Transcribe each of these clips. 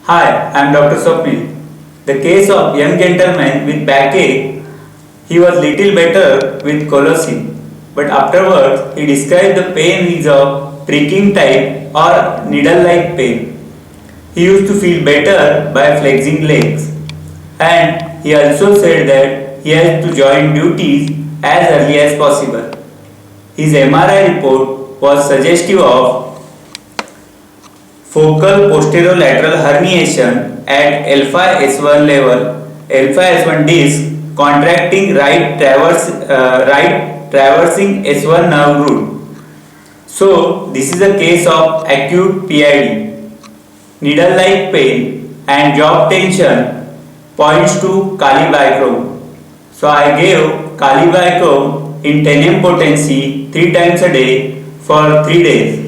Hi, I am Dr. Swapnil. The case of young gentleman with backache, he was little better with colosine, but afterwards he described the pain is of pricking type or needle-like pain. He used to feel better by flexing legs, and he also said that he has to join duties as early as possible. His MRI report was suggestive of focal posterolateral herniation at L5S1 level, L5S1 disc contracting right traversing S1 nerve root. So this is a case of acute PID. Needle-like pain and job tension points to Calibachrome. So I gave Calibachrome in 10 potency 3 times a day for 3 days.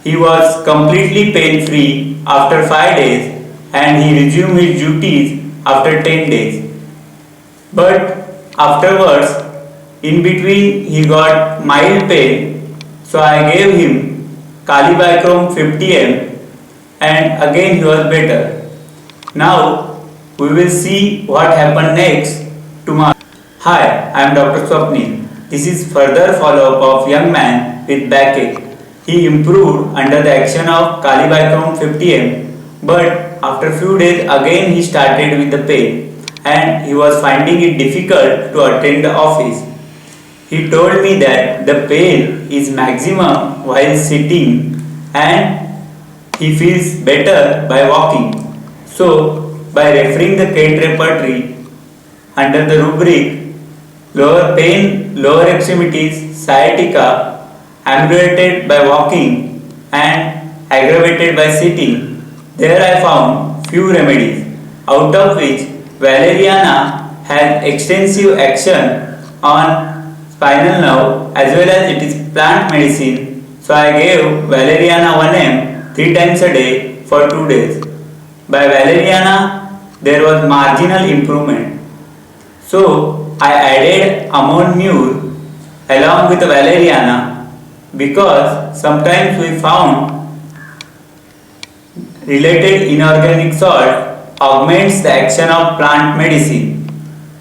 He was completely pain-free after 5 days and he resumed his duties after 10 days. But afterwards, in between he got mild pain, so I gave him Calibachrome 50 ml and again he was better. Now we will see what happened next tomorrow. Hi, I am Dr. Swapnil. This is further follow-up of young man with backache. He improved under the action of Calibachrome 50 ml, but after few days again he started with the pain and he was finding it difficult to attend the office. He told me that the pain is maximum while sitting and he feels better by walking. So, by referring the Kent repertory under the rubric lower pain, lower extremities, sciatica, ameliorated by walking and aggravated by sitting, there I found few remedies, out of which valeriana has extensive action on spinal nerve as well as it is plant medicine. So I gave valeriana 1 ml 3 times a day for 2 days. By valeriana there was marginal improvement. So I added ammonium along with valeriana because sometimes we found related inorganic salt augments the action of plant medicine.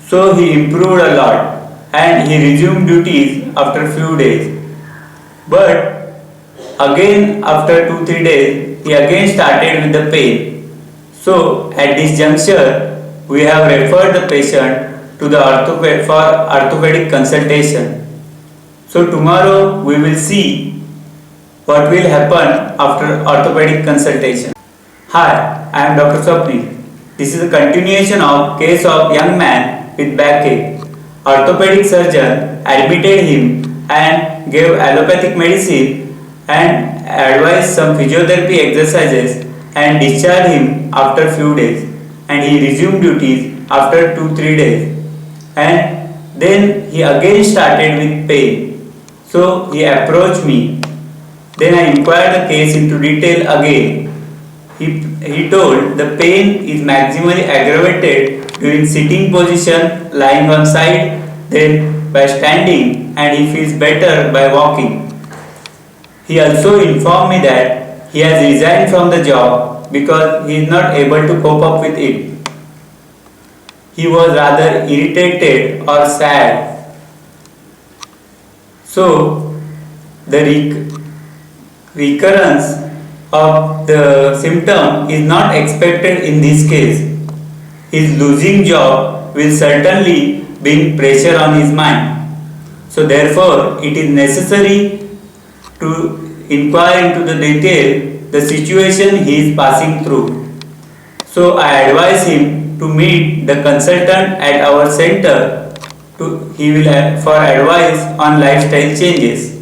So he improved a lot and he resumed duties after few days. But again after 2-3 days he again started with the pain. So at this juncture we have referred the patient to the orthopedic consultation. So tomorrow we will see what will happen after orthopedic consultation. Hi, I am Dr. Swapnil. This is a continuation of case of young man with backache. Orthopedic surgeon admitted him and gave allopathic medicine and advised some physiotherapy exercises and discharged him after few days, and he resumed duties after 2-3 days, and then he again started with pain. So he approached me. Then I inquired the case into detail again. He told the pain is maximally aggravated during sitting position, lying on side, then by standing, and he feels better by walking. He also informed me that he has resigned from the job because he is not able to cope up with it. He was rather irritated or sad. So, the recurrence of the symptom is not expected in this case. His losing job will certainly bring pressure on his mind. So, therefore, it is necessary to inquire into the detail the situation he is passing through. So, I advise him to meet the consultant at our center. He will for advice on lifestyle changes,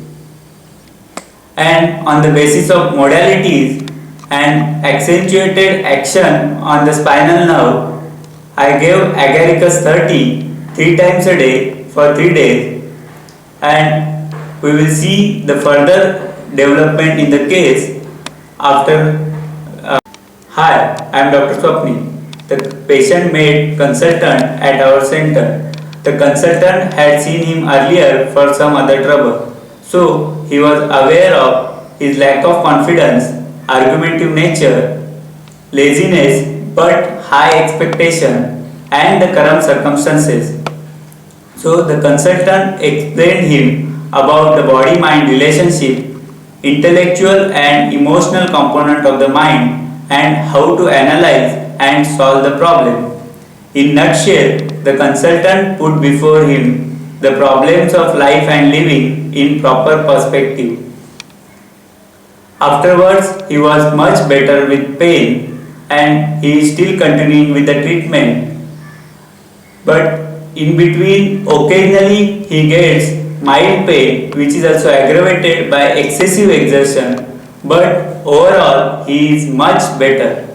and on the basis of modalities and accentuated action on the spinal nerve, I gave agaricus 30 3 times a day for 3 days, and we will see the further development in the case after. Hi, I am Dr. Swapnil. The patient made consultant at our center. The consultant had seen him earlier for some other trouble, so he was aware of his lack of confidence, argumentative nature, laziness but high expectation and the current circumstances. So the consultant explained him about the body-mind relationship, intellectual and emotional component of the mind, and how to analyze and solve the problem. In nutshell, the consultant put before him the problems of life and living in proper perspective. Afterwards, he was much better with pain and he is still continuing with the treatment. But in between, occasionally he gets mild pain which is also aggravated by excessive exertion, but overall he is much better.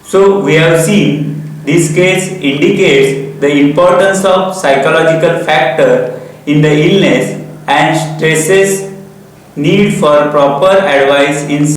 So we have seen this case indicates the importance of psychological factor in the illness and stresses need for proper advice in